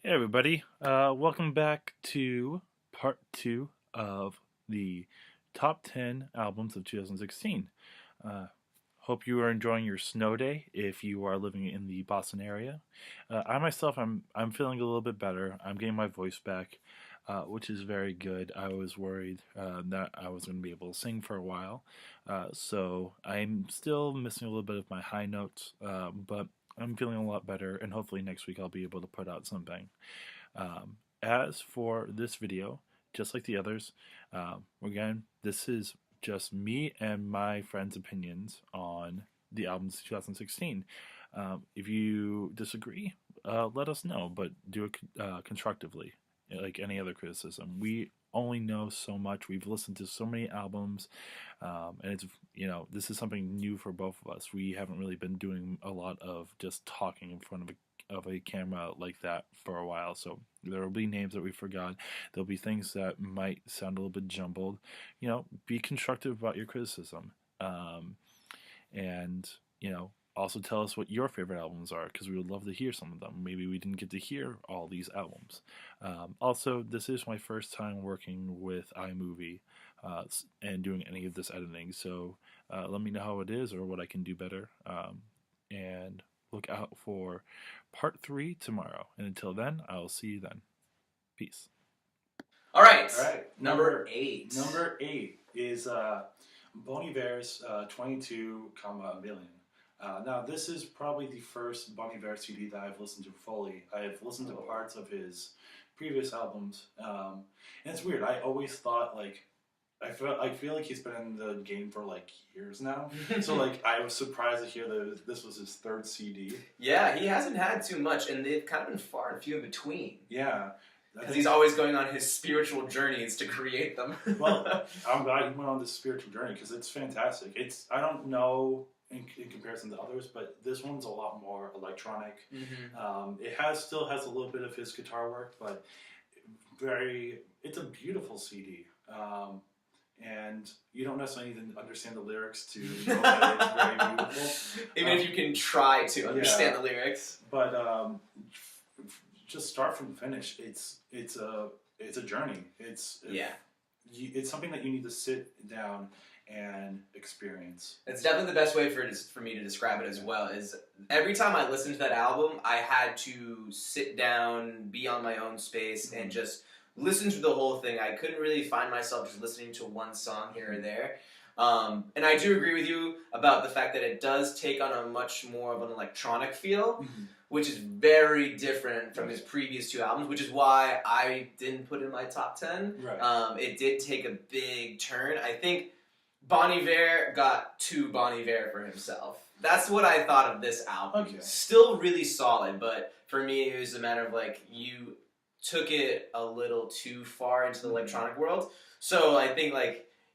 Hey everybody, welcome back to part two of the top 10 albums of 2016. Uh, Hope you are enjoying your snow day if you are living in the Boston area. I myself, I'm feeling a little bit better. I'm getting my voice back, which is very good. I was worried that I was going to be able to sing for a while, so I'm still missing a little bit of my high notes, but I'm feeling a lot better, and hopefully next week I'll be able to put out something. As for this video, just like the others, again, this is just me and my friends' opinions on the albums of 2016. If you disagree, let us know, but do it constructively, like any other criticism. We only know so much. We've listened to so many albums, and this is something new for both of us. We haven't really been doing a lot of just talking in front of a camera like that for a while. So there will be names that we forgot. There'll be things that might sound a little bit jumbled. Be constructive about your criticism, and also tell us what your favorite albums are because we would love to hear some of them. Maybe we didn't get to hear all these albums. Also, this is my first time working with iMovie and doing any of this editing. So let me know how it is or what I can do better. And look out for part 3 tomorrow. And until then, I'll see you then. Peace. All right. All right. Number 8. Number 8 is Bon Iver's 22, Million. Now, this is probably the first Bon Iver CD that I've listened to fully. I've listened to parts of his previous albums, and it's weird. I always thought I feel like he's been in the game for years now. So I was surprised to hear that this was his third CD. Yeah, he hasn't had too much, and they've kind of been far and few in between. Yeah. Because he's always going on his spiritual journeys to create them. Well, I'm glad he went on this spiritual journey because it's fantastic. I don't know in comparison to others, but this one's a lot more electronic. Mm-hmm. It still has a little bit of his guitar work, but it's a beautiful CD. And you don't necessarily need to understand the lyrics to know that it's very beautiful. Even if you can try to understand the lyrics. But just start from finish. It's a journey. It's something that you need to sit down and experience. It's definitely the best way for me to describe it as well. Is every time I listened to that album, I had to sit down, be on my own space, and just listen to the whole thing. I couldn't really find myself just listening to one song here or there. And I do agree with you about the fact that it does take on a much more of an electronic feel, which is very different from his previous two albums, which is why I didn't put it in my top 10. Right. It did take a big turn. I think Bon Iver got too Bon Iver for himself. That's what I thought of this album. Okay. Still really solid, but for me it was a matter of you took it a little too far into the electronic world. So I think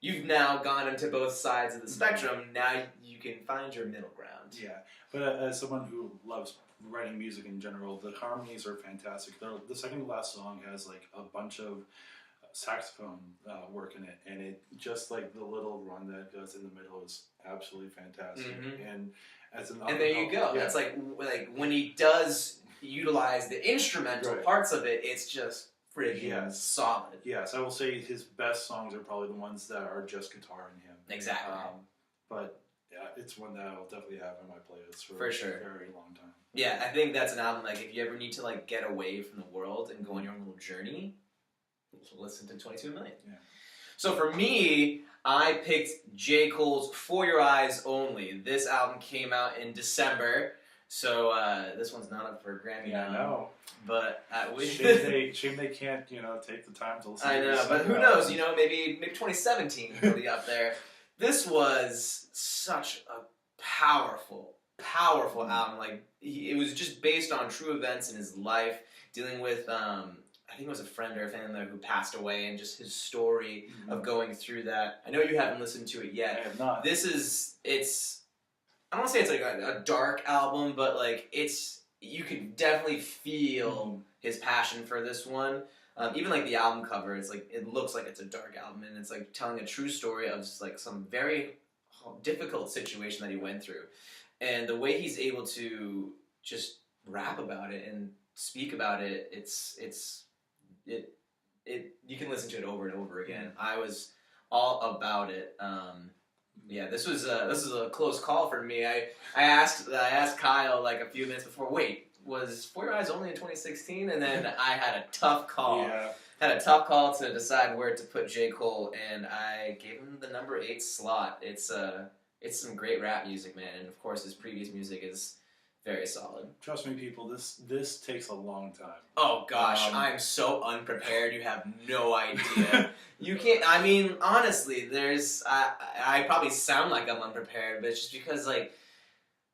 you've now gone into both sides of the spectrum. Now you can find your middle ground. Yeah, but as someone who loves writing music in general, the harmonies are fantastic. The second to last song has a bunch of saxophone work in it, and it just the little run that goes in the middle is absolutely fantastic. And and there you go. Yeah. That's like when he does utilize the instrumental parts of it, it's just friggin' solid. Yes, I will say his best songs are probably the ones that are just guitar in him. Exactly. But yeah, it's one that I'll definitely have in my playlist for sure. a very long time. Yeah, I think that's an album if you ever need to get away from the world and go on your own little journey, listen to 22 Million. Yeah. So for me, I picked J. Cole's For Your Eyes Only. This album came out in December. So this one's not up for a Grammy now. I know. But shame they can't take the time to listen. I to know, but who knows? Maybe 2017 will be up there. This was such a powerful album. It was just based on true events in his life, dealing with I think it was a friend or a family member who passed away, and just his story of going through that. I know you haven't listened to it yet. I have not. I don't want to say it's a dark album, but you can definitely feel his passion for this one. Even the album cover, it looks like it's a dark album, and it's telling a true story of just some very difficult situation that he went through, and the way he's able to just rap about it and speak about it, it you can listen to it over and over again. I was all about it. Yeah, this was a close call for me. I asked Kyle like a few minutes before. Wait, was For Your Eyes only in 2016? And then I had a tough call. Yeah. Had a tough call to decide where to put J. Cole, and I gave him the number 8 slot. It's some great rap music, man, and of course his previous music is very solid. Trust me, people, this takes a long time. Oh gosh, I'm so unprepared. You have no idea. You can't. I mean, honestly, I probably sound like I'm unprepared, but it's just because like,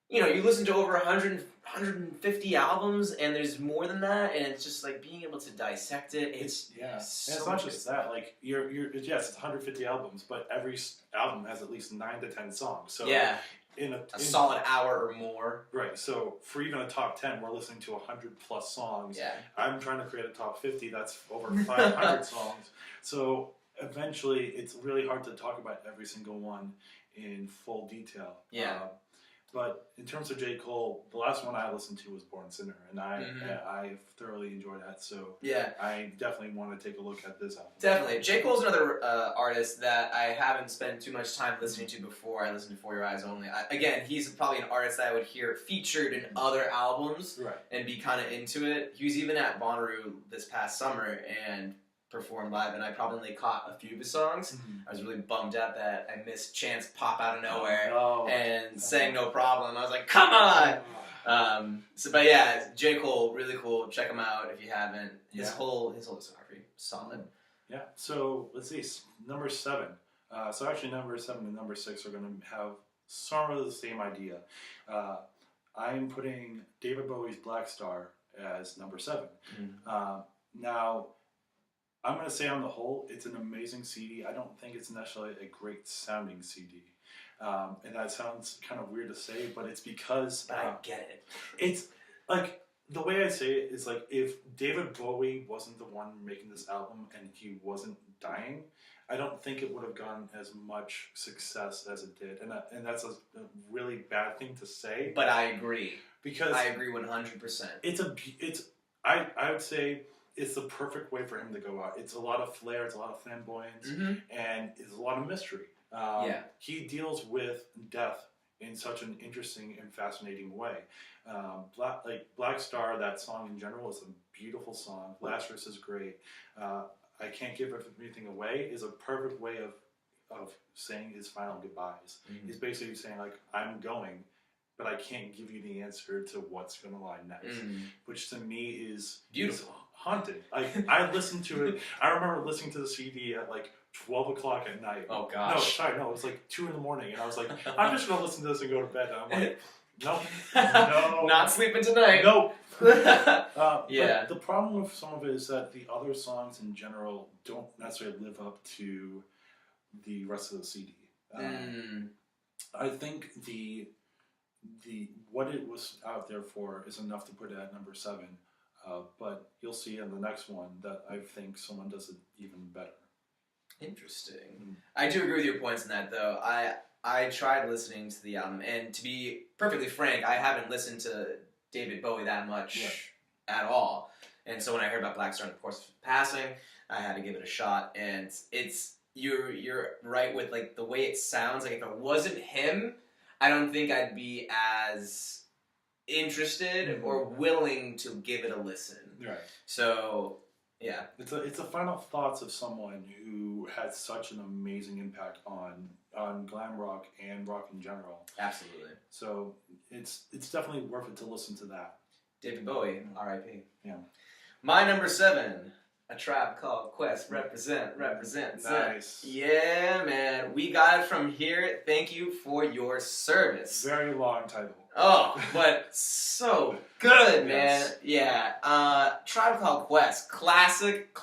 you know, you listen to over 150 albums, and there's more than that, and it's just like being able to dissect it. It's so it's not just that. Like yes, it's 150 albums, but every album has at least 9 to 10 songs. So yeah. In a solid hour or more. Right, so for even a top 10, we're listening to 100 plus songs. Yeah. I'm trying to create a top 50, that's over 500 songs. So eventually, it's really hard to talk about every single one in full detail. Yeah. But in terms of J. Cole, the last one I listened to was Born Sinner, and I thoroughly enjoyed that. So yeah, I definitely want to take a look at this album. Definitely, J. Cole's another artist that I haven't spent too much time listening to before. I listened to For Your Eyes only. Again, he's probably an artist that I would hear featured in other albums and be kind of into it. He was even at Bonnaroo this past summer and performed live, and I probably caught a few of his songs. I was really bummed out that I missed Chance Pop Out of Nowhere and sang No Problem. I was like, come on! But yeah, J. Cole, really cool. Check him out if you haven't. His whole discography, solid. Yeah, so let's see, number 7. So actually number 7 and number 6 are going to have sort of the same idea. I'm putting David Bowie's Black Star as number 7. Now, I'm going to say on the whole, it's an amazing CD. I don't think it's necessarily a great sounding CD. And that sounds kind of weird to say, but it's because... But I get it. It's like, the way I say it is like, if David Bowie wasn't the one making this album and he wasn't dying, I don't think it would have gotten as much success as it did. And that's a really bad thing to say. But I agree. Because... I agree 100%. I would say... it's the perfect way for him to go out. It's a lot of flair, it's a lot of flamboyance, and it's a lot of mystery. He deals with death in such an interesting and fascinating way. Black Star, that song in general, is a beautiful song. Lazarus is great. I Can't Give Everything Away is a perfect way of saying his final goodbyes. He's basically saying, like, I'm going, but I can't give you the answer to what's going to lie next, which to me is beautiful. Haunted. I listened to it. I remember listening to the CD at like 12 o'clock at night. Oh gosh. No, it was like 2 in the morning, and I was like, I'm just gonna listen to this and go to bed. And I'm like, no, not sleeping tonight. No. But the problem with some of it is that the other songs in general don't necessarily live up to the rest of the CD. I think the what it was out there for is enough to put it at number 7. But you'll see in the next one that I think someone does it even better. Interesting. I do agree with your points in that, though. I tried listening to the album, and to be perfectly frank, I haven't listened to David Bowie that much at all. And so when I heard about Black Star in the course of passing, I had to give it a shot. And you're right with like the way it sounds. Like if it wasn't him, I don't think I'd be as interested or willing to give it a listen. Right. So, yeah. It's the final thoughts of someone who had such an amazing impact on glam rock and rock in general. Absolutely. So it's definitely worth it to listen to that. David Bowie, R.I.P. Yeah. My number 7, A Tribe Called Quest. Represent. Nice. Yeah, man. We got it from here. Thank you for your service. Very long title. Oh, but so good, man. Yeah. Tribe Called Quest. Classic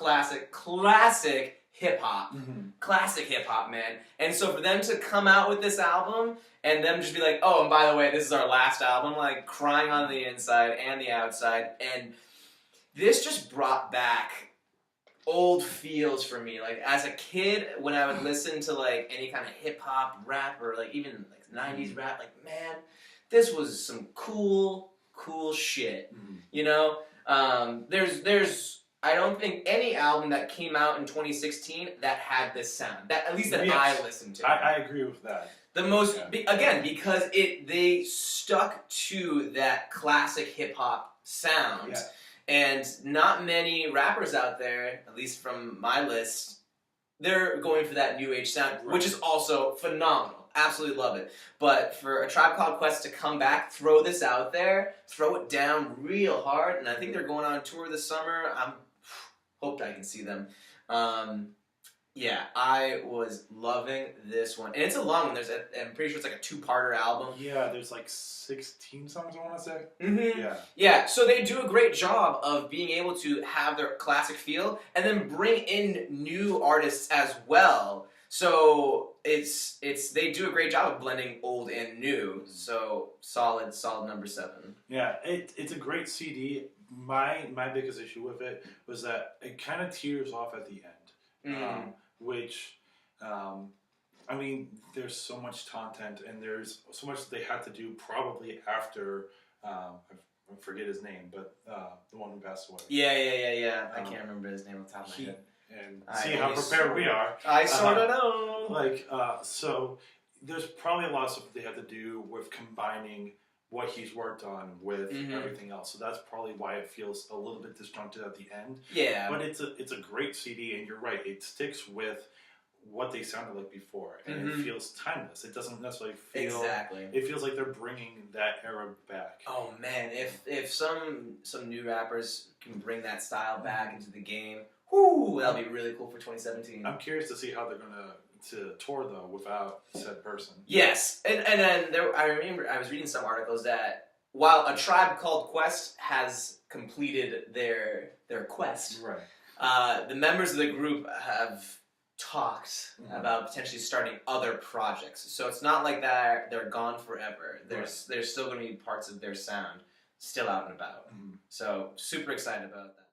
hip-hop. Classic hip-hop, man. And so for them to come out with this album and them just be like, oh, and by the way, this is our last album, like crying on the inside and the outside. And this just brought back old feels for me. Like as a kid, when I would listen to like any kind of hip-hop rap or like even like 90s rap, like man, this was some cool shit, you know? There's I don't think any album that came out in 2016 that had this sound. That at least that Yes. I listened to. I agree with that. The most Yeah. again because they stuck to that classic hip hop sound, Yeah. and not many rappers out there, at least from my list, they're going for that new age sound, Right. which is also phenomenal. Absolutely love it. But for a Tribe Called Quest to come back, throw this out there, throw it down real hard, and I think they're going on tour this summer. I'm hoped I can see them. Yeah, I was loving this one, and it's a long one. I'm pretty sure it's like a two-parter album. Yeah, there's like 16 songs, I want to say. Mm-hmm. Yeah. Yeah, so they do a great job of being able to have their classic feel and then bring in new artists as well. So it's they do a great job of blending old and new. So solid number 7. Yeah, it's a great CD. My biggest issue with it was that it kind of teeters off at the end, which, I mean, there's so much content and there's so much they had to do probably after, I forget his name, but the one who passed away. Yeah. I can't remember his name off the top of my head. And see how prepared we are. I sorta know. So there's probably a lot of stuff they had to do with combining what he's worked on with everything else. So that's probably why it feels a little bit disjointed at the end. Yeah. But it's a great CD, and you're right. It sticks with what they sounded like before, and it feels timeless. It doesn't necessarily feel exactly. It feels like they're bringing that era back. Oh man, if some new rappers can bring that style back into the game, whoo, that'll be really cool for 2017. I'm curious to see how they're gonna to tour though without said person. Yes, and then I remember I was reading some articles that while A Tribe Called Quest has completed their quest, Right. the members of the group have talked about potentially starting other projects. So it's not like they're gone forever. There's still going to be parts of their sound still out and about. So super excited about that.